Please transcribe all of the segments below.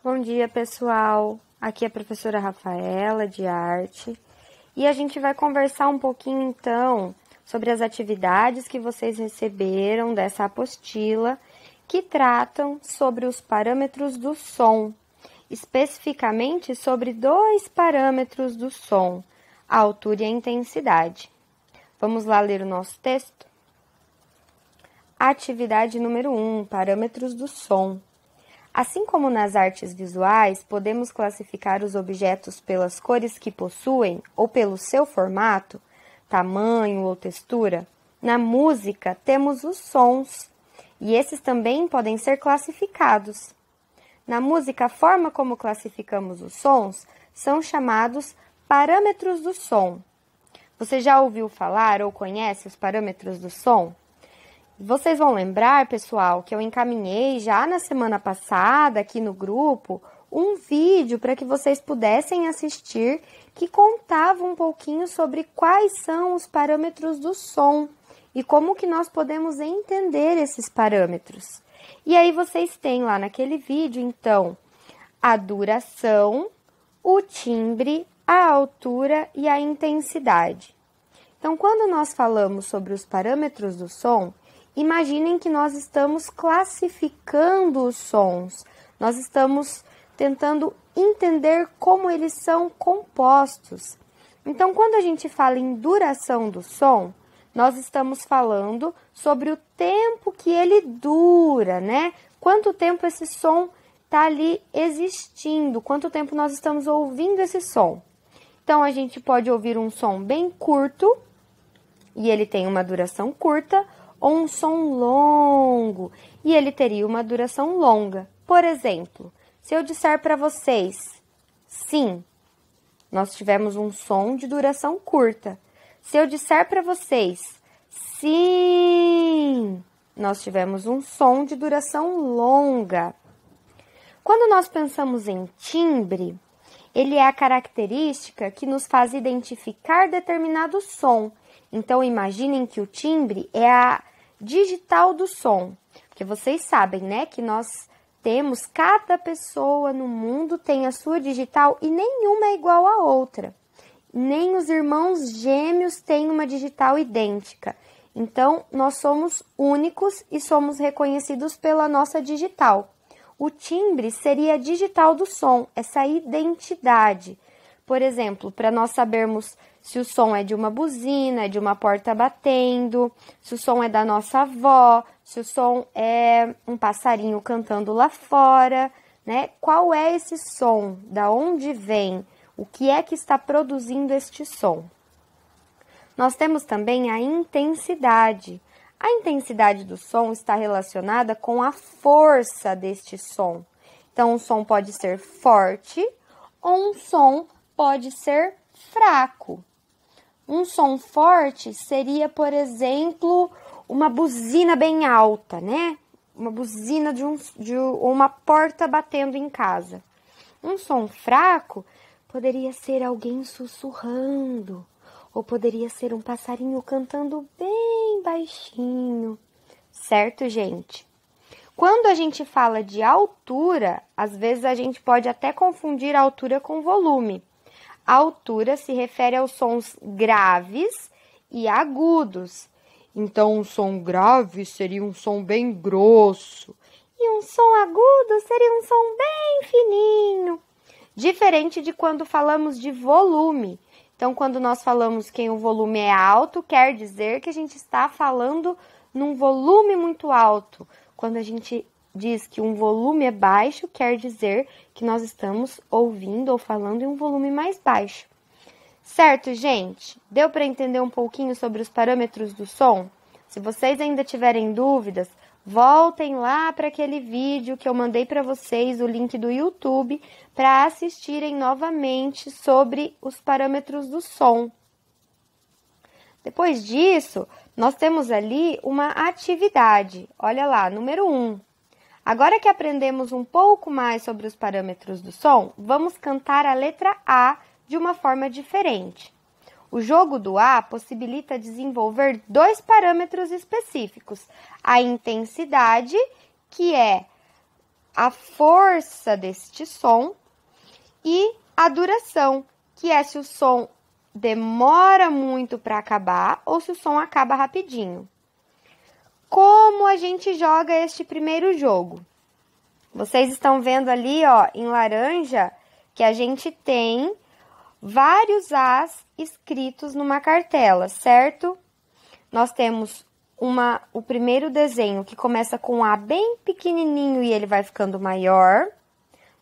Bom dia, pessoal. Aqui é a professora Rafaela, de arte, e a gente vai conversar um pouquinho, então, sobre as atividades que vocês receberam dessa apostila, que tratam sobre os parâmetros do som, especificamente sobre dois parâmetros do som, a altura e a intensidade. Vamos lá ler o nosso texto? Atividade número 1, parâmetros do som. Assim como nas artes visuais, podemos classificar os objetos pelas cores que possuem ou pelo seu formato, tamanho ou textura, na música temos os sons, e esses também podem ser classificados. Na música, a forma como classificamos os sons são chamados parâmetros do som. Você já ouviu falar ou conhece os parâmetros do som? Vocês vão lembrar, pessoal, que eu encaminhei já na semana passada aqui no grupo um vídeo para que vocês pudessem assistir que contava um pouquinho sobre quais são os parâmetros do som e como que nós podemos entender esses parâmetros. E aí vocês têm lá naquele vídeo, então, a duração, o timbre, a altura e a intensidade. Então, quando nós falamos sobre os parâmetros do som, imaginem que nós estamos classificando os sons, nós estamos tentando entender como eles são compostos. Então, quando a gente fala em duração do som, nós estamos falando sobre o tempo que ele dura, né? Quanto tempo esse som está ali existindo, quanto tempo nós estamos ouvindo esse som. Então, a gente pode ouvir um som bem curto, e ele tem uma duração curta, ou um som longo, e ele teria uma duração longa. Por exemplo, se eu disser para vocês, sim, nós tivemos um som de duração curta. Se eu disser para vocês, sim, nós tivemos um som de duração longa. Quando nós pensamos em timbre, ele é a característica que nos faz identificar determinado som. Então, imaginem que o timbre é a digital do som, porque vocês sabem, né, que nós temos, cada pessoa no mundo tem a sua digital e nenhuma é igual à outra. Nem os irmãos gêmeos têm uma digital idêntica. Então, nós somos únicos e somos reconhecidos pela nossa digital. O timbre seria a digital do som, essa identidade. Por exemplo, para nós sabermos se o som é de uma buzina, é de uma porta batendo, se o som é da nossa avó, se o som é um passarinho cantando lá fora, né? Qual é esse som? Da onde vem? O que é que está produzindo este som? Nós temos também a intensidade. A intensidade do som está relacionada com a força deste som. Então, um som pode ser forte ou um som pode ser fraco. Um som forte seria, por exemplo, uma buzina bem alta, né? Uma buzina de uma porta batendo em casa. Um som fraco poderia ser alguém sussurrando, ou poderia ser um passarinho cantando bem baixinho. Certo, gente? Quando a gente fala de altura, às vezes a gente pode até confundir a altura com volume. A altura se refere aos sons graves e agudos. Então, um som grave seria um som bem grosso. E um som agudo seria um som bem fininho. Diferente de quando falamos de volume. Então, quando nós falamos que o volume é alto, quer dizer que a gente está falando num volume muito alto. Quando a gente diz que um volume é baixo, quer dizer que nós estamos ouvindo ou falando em um volume mais baixo. Certo, gente? Deu para entender um pouquinho sobre os parâmetros do som? Se vocês ainda tiverem dúvidas, voltem lá para aquele vídeo que eu mandei para vocês, o link do YouTube, para assistirem novamente sobre os parâmetros do som. Depois disso, nós temos ali uma atividade. Olha lá, número 1. Agora que aprendemos um pouco mais sobre os parâmetros do som, vamos cantar a letra A de uma forma diferente. O jogo do A possibilita desenvolver dois parâmetros específicos: a intensidade, que é a força deste som e a duração, que é se o som demora muito para acabar ou se o som acaba rapidinho. Como a gente joga este primeiro jogo? Vocês estão vendo ali, ó, em laranja, que a gente tem vários As escritos numa cartela, certo? Nós temos o primeiro desenho que começa com um A bem pequenininho e ele vai ficando maior.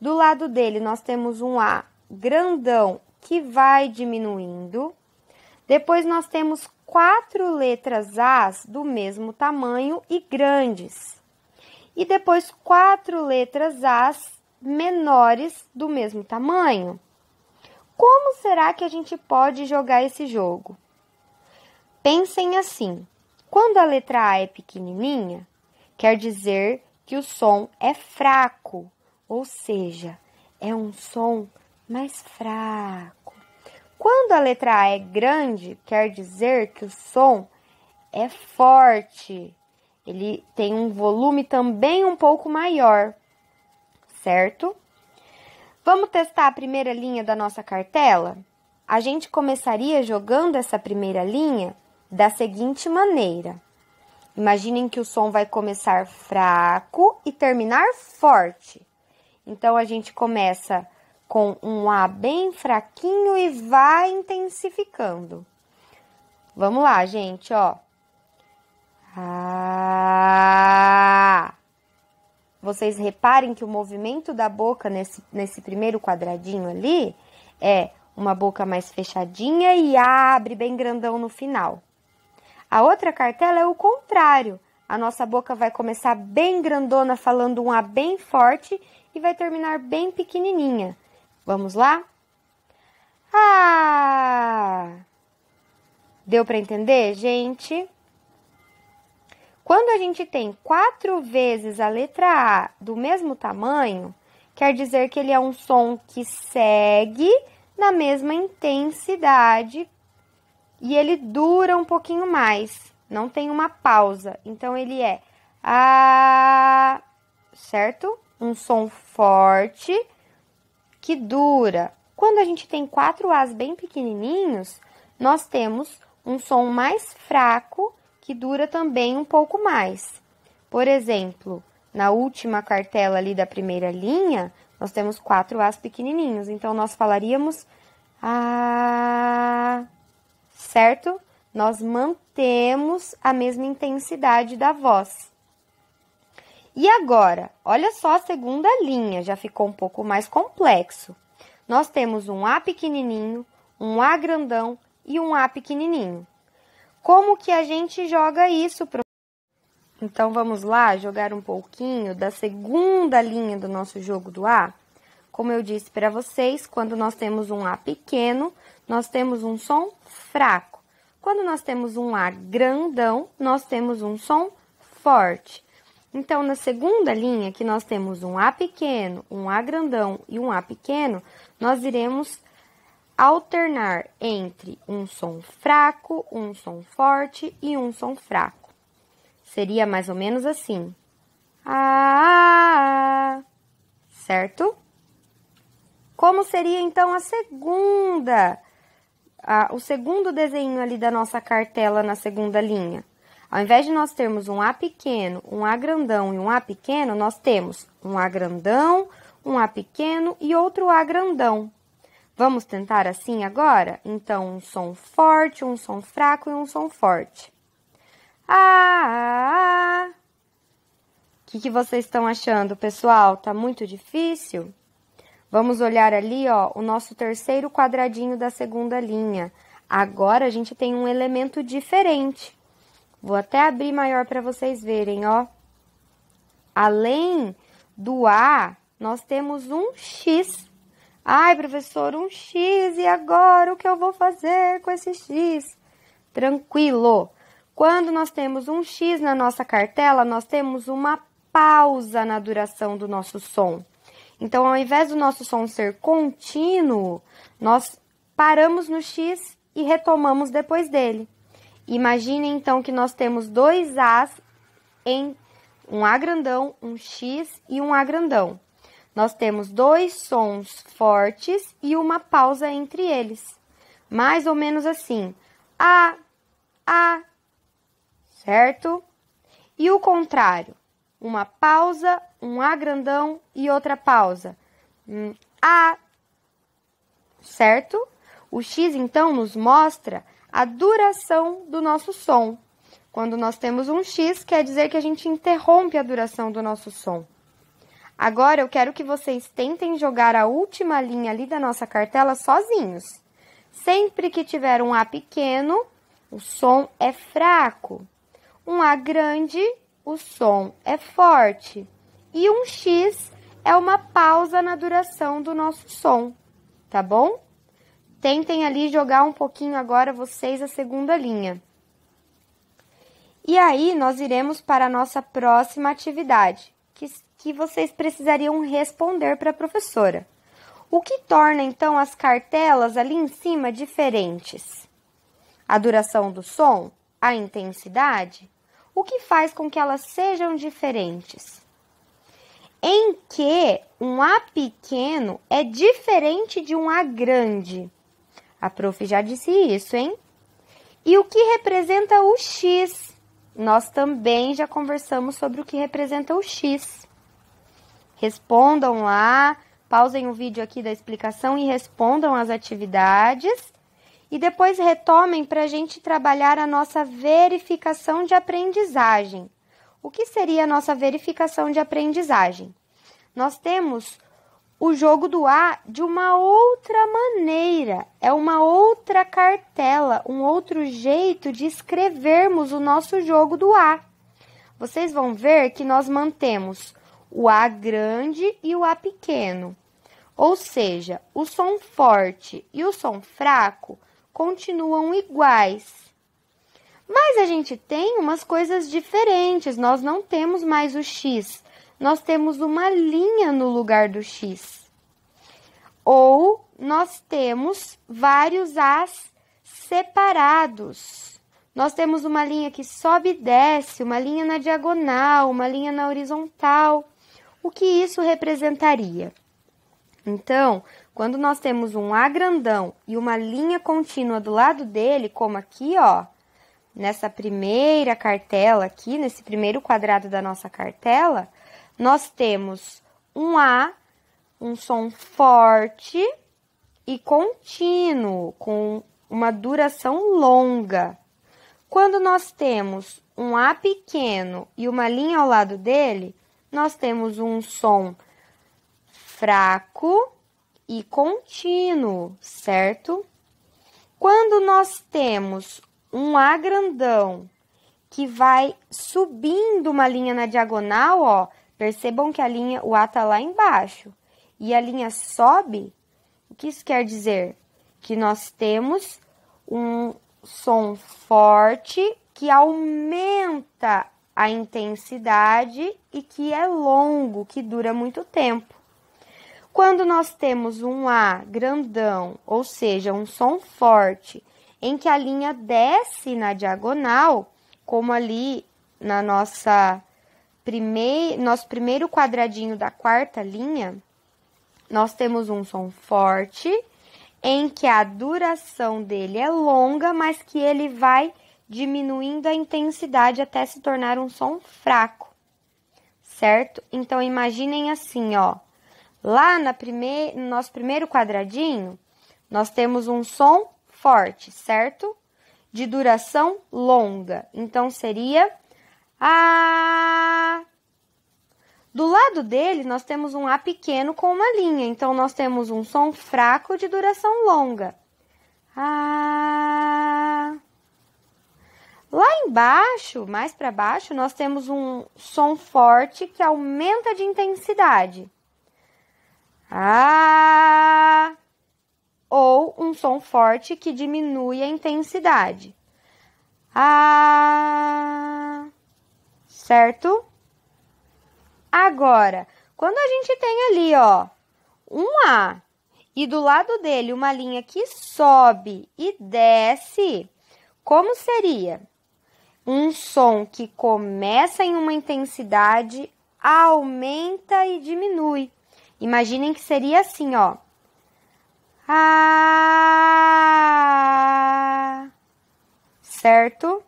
Do lado dele, nós temos um A grandão que vai diminuindo. Depois, nós temos 4 letras As do mesmo tamanho e grandes. E depois, 4 letras As menores do mesmo tamanho. Como será que a gente pode jogar esse jogo? Pensem assim, quando a letra A é pequenininha, quer dizer que o som é fraco, ou seja, é um som mais fraco. Quando a letra A é grande, quer dizer que o som é forte, ele tem um volume também um pouco maior, certo? Vamos testar a primeira linha da nossa cartela? A gente começaria jogando essa primeira linha da seguinte maneira. Imaginem que o som vai começar fraco e terminar forte. Então, a gente começa com um A bem fraquinho e vai intensificando. Vamos lá, gente, ó. Ah! Vocês reparem que o movimento da boca nesse primeiro quadradinho ali é uma boca mais fechadinha e abre bem grandão no final. A outra cartela é o contrário. A nossa boca vai começar bem grandona, falando um A bem forte e vai terminar bem pequenininha. Vamos lá? Ah! Deu para entender, gente? Quando a gente tem 4 vezes a letra A do mesmo tamanho, quer dizer que ele é um som que segue na mesma intensidade e ele dura um pouquinho mais, não tem uma pausa. Então, ele é A, certo? Um som forte que dura. Quando a gente tem 4 As bem pequenininhos, nós temos um som mais fraco que dura também um pouco mais. Por exemplo, na última cartela ali da primeira linha, nós temos 4 As pequenininhos. Então, nós falaríamos A, certo? Nós mantemos a mesma intensidade da voz. E agora, olha só a segunda linha, já ficou um pouco mais complexo. Nós temos um A pequenininho, um A grandão e um A pequenininho. Como que a gente joga isso? Então, vamos lá jogar um pouquinho da segunda linha do nosso jogo do A. Como eu disse para vocês, quando nós temos um A pequeno, nós temos um som fraco. Quando nós temos um A grandão, nós temos um som forte. Então, na segunda linha, que nós temos um A pequeno, um A grandão e um A pequeno, nós iremos alternar entre um som fraco, um som forte e um som fraco. Seria mais ou menos assim. Ah, certo? Como seria, então, o segundo desenho ali da nossa cartela na segunda linha? Ao invés de nós termos um A pequeno, um A grandão e um A pequeno, nós temos um A grandão, um A pequeno e outro A grandão. Vamos tentar assim agora? Então, um som forte, um som fraco e um som forte. O que vocês estão achando, pessoal? Tá muito difícil? Vamos olhar ali, ó, o nosso terceiro quadradinho da segunda linha. Agora, a gente tem um elemento diferente. Vou até abrir maior para vocês verem, ó. Além do A, nós temos um X. Ai, professor, um X, e agora o que eu vou fazer com esse X? Tranquilo. Quando nós temos um X na nossa cartela, nós temos uma pausa na duração do nosso som. Então, ao invés do nosso som ser contínuo, nós paramos no X e retomamos depois dele. Imagine, então, que nós temos 2 As em um A grandão, um X e um A grandão. Nós temos dois sons fortes e uma pausa entre eles. Mais ou menos assim. A, certo? E o contrário. Uma pausa, um A grandão e outra pausa. A, certo? O X, então, nos mostra a duração do nosso som. Quando nós temos um X, quer dizer que a gente interrompe a duração do nosso som. Agora, eu quero que vocês tentem jogar a última linha ali da nossa cartela sozinhos. Sempre que tiver um A pequeno, o som é fraco. Um A grande, o som é forte. E um X é uma pausa na duração do nosso som, tá bom? Tentem ali jogar um pouquinho agora vocês a segunda linha. E aí, nós iremos para a nossa próxima atividade, que vocês precisariam responder para a professora. O que torna, então, as cartelas ali em cima diferentes? A duração do som? A intensidade? O que faz com que elas sejam diferentes? Em que um A pequeno é diferente de um A grande? A prof já disse isso, hein? E o que representa o X? Nós também já conversamos sobre o que representa o X. Respondam lá, pausem o vídeo aqui da explicação e respondam as atividades. E depois retomem para a gente trabalhar a nossa verificação de aprendizagem. O que seria a nossa verificação de aprendizagem? Nós temos o jogo do A de uma outra maneira, é uma outra cartela, um outro jeito de escrevermos o nosso jogo do A. Vocês vão ver que nós mantemos o A grande e o A pequeno, ou seja, o som forte e o som fraco continuam iguais. Mas a gente tem umas coisas diferentes, nós não temos mais o X, nós temos uma linha no lugar do X. Ou nós temos vários As separados. Nós temos uma linha que sobe e desce, uma linha na diagonal, uma linha na horizontal. O que isso representaria? Então, quando nós temos um A grandão e uma linha contínua do lado dele, como aqui, ó, nessa primeira cartela aqui, nesse primeiro quadrado da nossa cartela, nós temos um A, um som forte e contínuo, com uma duração longa. Quando nós temos um A pequeno e uma linha ao lado dele, nós temos um som fraco e contínuo, certo? Quando nós temos um A grandão que vai subindo uma linha na diagonal, ó, percebam que o A tá lá embaixo e a linha sobe. O que isso quer dizer? Que nós temos um som forte que aumenta a intensidade e que é longo, que dura muito tempo. Quando nós temos um A grandão, ou seja, um som forte, em que a linha desce na diagonal, como ali na nosso primeiro quadradinho da quarta linha, nós temos um som forte, em que a duração dele é longa, mas que ele vai diminuindo a intensidade até se tornar um som fraco, certo? Então, imaginem assim, ó, lá no nosso primeiro quadradinho, nós temos um som forte, certo? De duração longa. Então, seria A. Do lado dele, nós temos um A pequeno com uma linha. Então, nós temos um som fraco de duração longa. A. Lá embaixo, mais para baixo, nós temos um som forte que aumenta de intensidade. A. Ou um som forte que diminui a intensidade. A. Certo? Agora, quando a gente tem ali, ó, um A e do lado dele uma linha que sobe e desce, como seria? um som que começa em uma intensidade, aumenta e diminui. Imaginem que seria assim, ó. Ah, certo?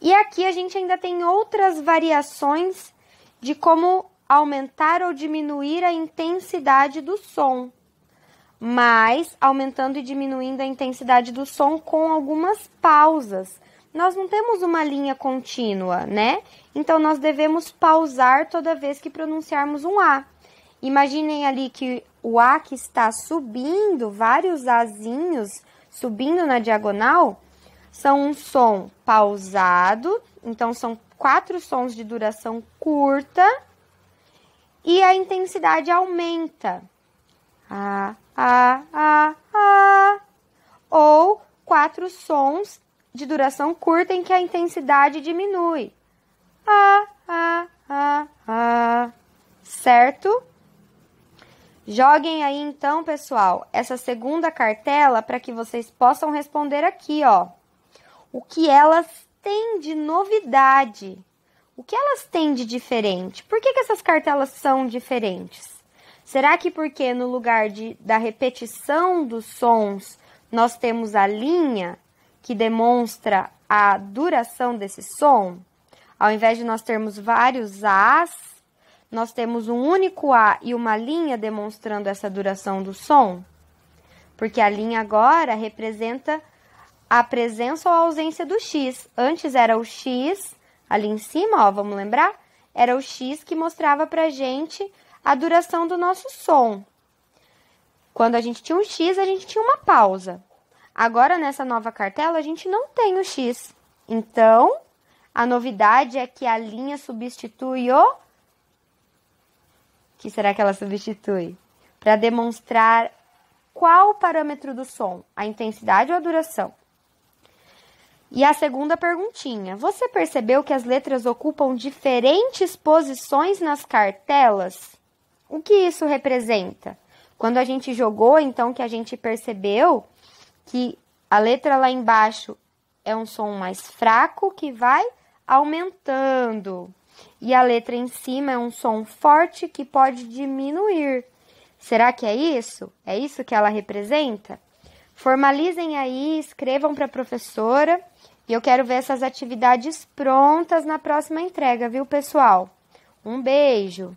E aqui a gente ainda tem outras variações de como aumentar ou diminuir a intensidade do som, mas aumentando e diminuindo a intensidade do som com algumas pausas. Nós não temos uma linha contínua, né? Então, nós devemos pausar toda vez que pronunciarmos um A. Imaginem ali que o A que está subindo, vários Azinhos subindo na diagonal, são um som pausado, então são 4 sons de duração curta e a intensidade aumenta. Ou 4 sons de duração curta em que a intensidade diminui. Certo? Joguem aí então, pessoal, essa segunda cartela para que vocês possam responder aqui, ó. O que elas têm de novidade? O que elas têm de diferente? Por que essas cartelas são diferentes? Será que porque no lugar da repetição dos sons, nós temos a linha que demonstra a duração desse som? Ao invés de nós termos vários As, nós temos um único A e uma linha demonstrando essa duração do som? Porque a linha agora representa a presença ou a ausência do X. Antes era o X, ali em cima, ó, vamos lembrar? Era o X que mostrava pra gente a duração do nosso som. Quando a gente tinha um X, a gente tinha uma pausa. Agora, nessa nova cartela, a gente não tem o X. Então, a novidade é que a linha substitui o... que será que ela substitui? Para demonstrar qual o parâmetro do som, a intensidade ou a duração. E a segunda perguntinha. Você percebeu que as letras ocupam diferentes posições nas cartelas? O que isso representa? Quando a gente jogou, então, que a gente percebeu que a letra lá embaixo é um som mais fraco que vai aumentando. E a letra em cima é um som forte que pode diminuir. Será que é isso? É isso que ela representa? Formalizem aí, escrevam para a professora. E eu quero ver essas atividades prontas na próxima entrega, viu, pessoal? Um beijo!